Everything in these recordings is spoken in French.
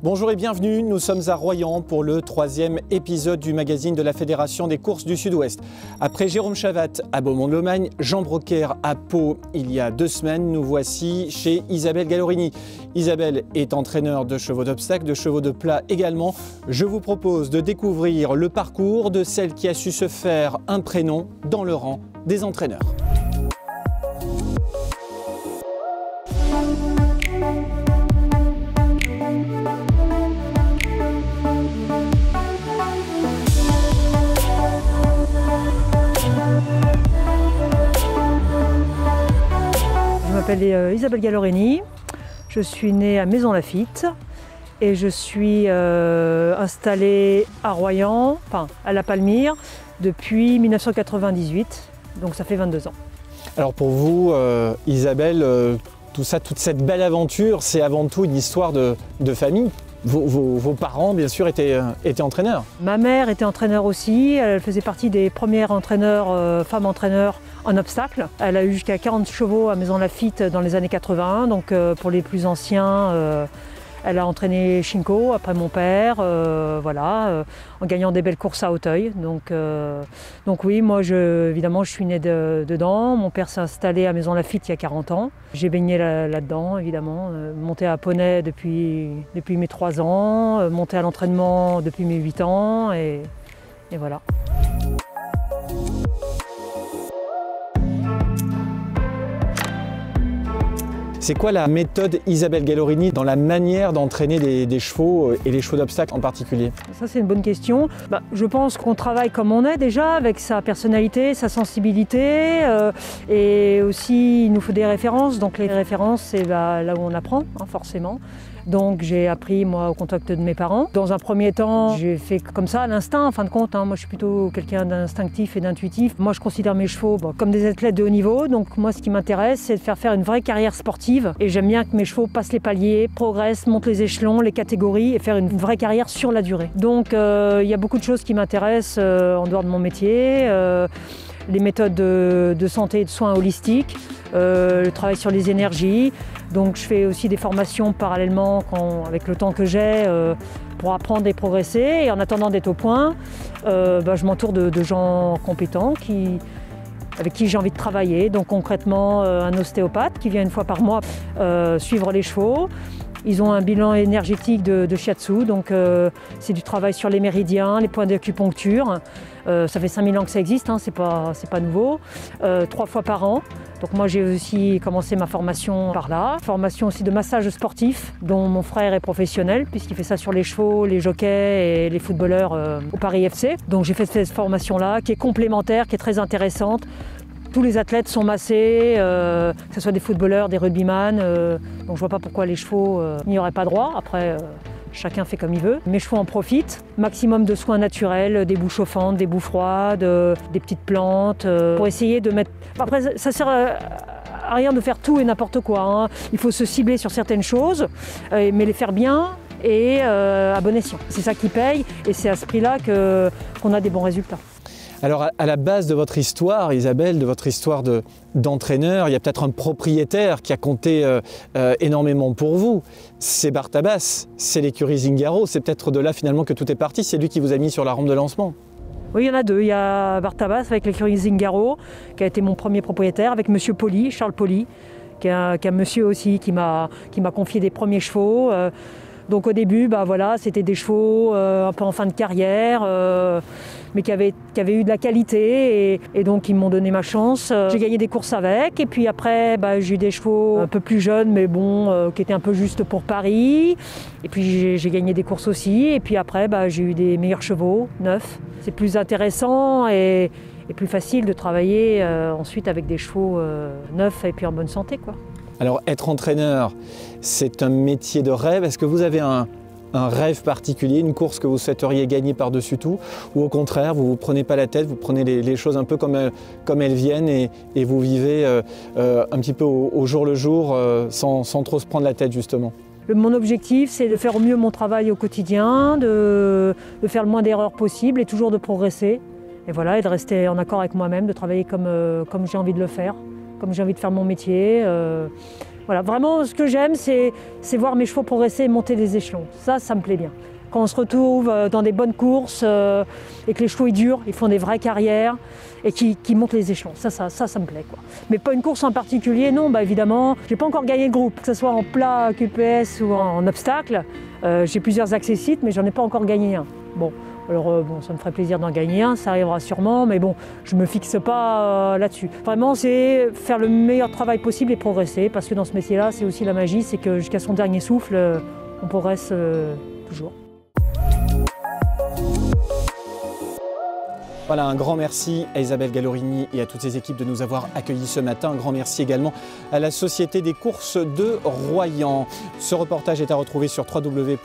Bonjour et bienvenue, nous sommes à Royan pour le 3e épisode du magazine de la Fédération des courses du Sud-Ouest. Après Jérôme Chavat à Beaumont-de-Lomagne, Jean Brocaire à Pau il y a 2 semaines, nous voici chez Isabelle Gallorini. Isabelle est entraîneur de chevaux d'obstacles, de chevaux de plat également. Je vous propose de découvrir le parcours de celle qui a su se faire un prénom dans le rang des entraîneurs. Je m'appelle Isabelle Gallorini, je suis née à Maisons-Laffitte et je suis installée à Royan, enfin à La Palmyre, depuis 1998, donc ça fait 22 ans. Alors pour vous, Isabelle, tout ça, toute cette belle aventure, c'est avant tout une histoire de famille. Vos parents, bien sûr, étaient entraîneurs. Ma mère était entraîneur aussi, elle faisait partie des premières entraîneurs, femmes entraîneurs en obstacle. Elle a eu jusqu'à 40 chevaux à Maisons-Laffitte dans les années 80, donc pour les plus anciens, elle a entraîné Chinko après mon père, en gagnant des belles courses à Hauteuil. Donc oui, moi évidemment je suis née dedans. Mon père s'est installé à Maisons-Laffitte il y a 40 ans. J'ai baigné là-dedans évidemment, monté à poney depuis mes 3 ans, monté à l'entraînement depuis mes 8 ans et voilà. C'est quoi la méthode Isabelle Gallorini dans la manière d'entraîner des chevaux et les chevaux d'obstacles en particulier? Ça c'est une bonne question. Je pense qu'on travaille comme on est déjà, avec sa personnalité, sa sensibilité et aussi il nous faut des références. Donc les références c'est là où on apprend forcément. Donc j'ai appris moi au contact de mes parents. Dans un premier temps, j'ai fait comme ça à l'instinct en fin de compte. Moi je suis plutôt quelqu'un d'instinctif et d'intuitif. Moi je considère mes chevaux comme des athlètes de haut niveau. Donc moi ce qui m'intéresse c'est de faire une vraie carrière sportive. Et j'aime bien que mes chevaux passent les paliers, progressent, montent les échelons, les catégories et faire une vraie carrière sur la durée. Donc il y a beaucoup de choses qui m'intéressent en dehors de mon métier. Les méthodes de santé et de soins holistiques, le travail sur les énergies. Donc je fais aussi des formations parallèlement avec le temps que j'ai pour apprendre et progresser. Et en attendant d'être au point, je m'entoure de gens compétents avec qui j'ai envie de travailler. Donc concrètement, un ostéopathe qui vient une fois par mois suivre les chevaux. Ils ont un bilan énergétique de shiatsu, donc c'est du travail sur les méridiens, les points d'acupuncture. Ça fait 5000 ans que ça existe, c'est pas nouveau. 3 fois par an. Donc moi j'ai aussi commencé ma formation par là. Formation aussi de massage sportif, dont mon frère est professionnel, puisqu'il fait ça sur les chevaux, les jockeys et les footballeurs au Paris FC. Donc j'ai fait cette formation-là, qui est complémentaire, qui est très intéressante. Tous les athlètes sont massés, que ce soit des footballeurs, des rugbyman. Donc je vois pas pourquoi les chevaux n'y auraient pas droit. Après, chacun fait comme il veut. Mes chevaux en profitent. Maximum de soins naturels, des boues chauffantes, des boues froides, des petites plantes, pour essayer de mettre... Après, ça sert à rien de faire tout et n'importe quoi. Il faut se cibler sur certaines choses, mais les faire bien et à bon escient. C'est ça qui paye et c'est à ce prix-là qu'on a des bons résultats. Alors à la base de votre histoire, Isabelle, de votre histoire d'entraîneur, il y a peut-être un propriétaire qui a compté énormément pour vous. C'est Bartabas, c'est l'écurie Zingaro, c'est peut-être de là finalement que tout est parti, c'est lui qui vous a mis sur la rampe de lancement. Oui, il y en a 2. Il y a Bartabas avec l'écurie Zingaro, qui a été mon premier propriétaire, avec monsieur Poli, Charles Poli, qui est un monsieur aussi qui m'a confié des premiers chevaux. Donc au début, c'était des chevaux un peu en fin de carrière, mais qui avaient eu de la qualité et donc ils m'ont donné ma chance. J'ai gagné des courses avec et puis après j'ai eu des chevaux un peu plus jeunes mais qui étaient un peu juste pour Paris. Et puis j'ai gagné des courses aussi et puis après j'ai eu des meilleurs chevaux, neufs. C'est plus intéressant et plus facile de travailler ensuite avec des chevaux neufs et puis en bonne santé, quoi. Alors être entraîneur, c'est un métier de rêve. Est-ce que vous avez un rêve particulier, une course que vous souhaiteriez gagner par-dessus tout? Ou au contraire, vous ne vous prenez pas la tête, vous prenez les choses un peu comme elles viennent et vous vivez un petit peu au jour le jour sans trop se prendre la tête justement? Mon objectif, c'est de faire au mieux mon travail au quotidien, de faire le moins d'erreurs possible et toujours de progresser. Et voilà, et de rester en accord avec moi-même, de travailler comme j'ai envie de le faire, comme j'ai envie de faire mon métier. Voilà, vraiment, ce que j'aime, c'est voir mes chevaux progresser et monter des échelons. Ça me plaît bien. Quand on se retrouve dans des bonnes courses et que les chevaux ils durent, ils font des vraies carrières et qui montent les échelons. Ça me plaît, quoi. Mais pas une course en particulier, non, évidemment. J'ai pas encore gagné de groupe, que ce soit en plat, QPS ou en obstacle. J'ai plusieurs accessites, mais j'en ai pas encore gagné un. Bon, alors ça me ferait plaisir d'en gagner un, ça arrivera sûrement, mais bon, je me fixe pas là-dessus. Vraiment, c'est faire le meilleur travail possible et progresser, parce que dans ce métier-là, c'est aussi la magie, c'est que jusqu'à son dernier souffle, on progresse toujours. Voilà, un grand merci à Isabelle Gallorini et à toutes ses équipes de nous avoir accueillis ce matin. Un grand merci également à la Société des courses de Royan. Ce reportage est à retrouver sur www.fcso.tv.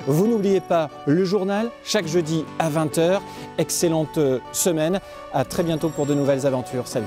Vous n'oubliez pas le journal, chaque jeudi à 20 h. Excellente semaine. À très bientôt pour de nouvelles aventures. Salut.